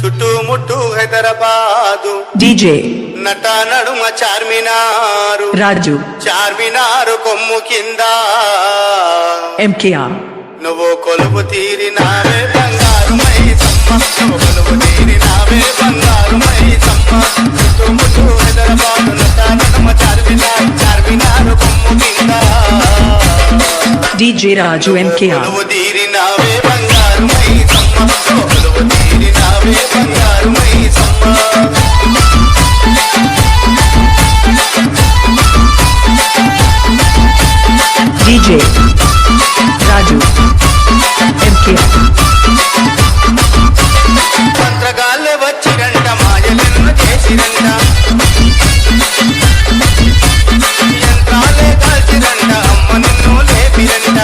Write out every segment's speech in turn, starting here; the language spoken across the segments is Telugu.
చుట్టుముట్టు హైదరాబాదు డీజే నట నడుమ చార్మినారు రాజు చార్మినారు కొమ్ము కింద ఎంకేఆర్ నువ్వు కొలువు తీరినావే బంగారు మైసమ్మ నువ్వు కొలువు తీరినావే బంగారు మైసమ్మ చుట్టుముట్టు హైదరాబాదు నట నడుమ చార్మినారు చార్మినారు కొమ్ము కింద డీజే రాజు ఎంకేఆర్ కొలువు తీరినావే బంగారు మైసమ్మ నువ్వు కొలువు తీరినావే బంగారు మైసమ్మ డీజే రాజు ఎంకేఆర్ మంత్రగాళ్ళే వచ్చిరంట మాయలెన్నో చేసిరంట యంత్రాలే కాల్చిరంట అమ్మ నిన్ను లేపిరంట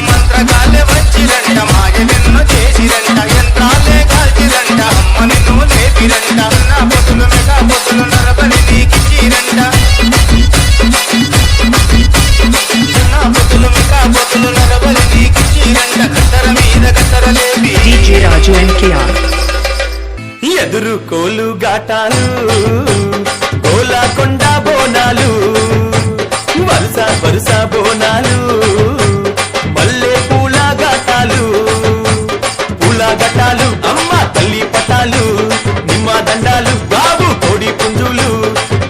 మంత్రగాళ్ళే వచ్చిరంట మాయలెన్నో చేసిరంట యంత్రాలే కాల్చిరంట అమ్మ నిన్ను లేపిరంట నా పొతులు మెగా పొతులు నరబలి నీకిచ్చిరంట నా పొతులు మెగా పొతులు నరబలి నీకిచ్చిరంట గద్దర మీద గద్దర లేపి డీజే రాజు ఎంకేఆర్ ఎదురు కోలు గాటాలు కోలాకొండ బోనాలు వరుస వరుస బోనాలు మల్లె పూల గాటాలు పూల గట్టాలు అమ్మ తల్లి పటాలు నిమ్మ దండాలు బాబు కోడి పుంజులు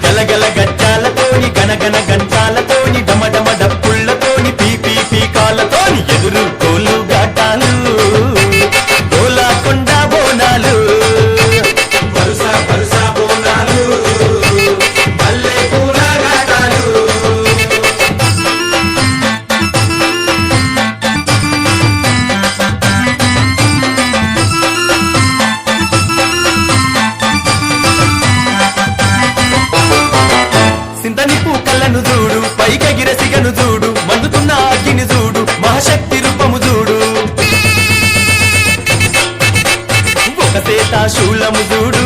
గలగల గజ్జాలతోని గనగన గంటాలతోని డమడమ డప్పుళ్లతోని పీపీ పీకాలతోని ఎదురు కోలు గాటాలు కోలాకొండ బోనాలు వరుస వరుస బోనాలు మల్లె పూల గాటాలు సింతని పూకళ్ళను చూడు పైకెగిర సిగను చూడు మండుతున్న అగ్గిని చూడు మహాశక్తి రూపము చూడు ఒక శూలము చూడు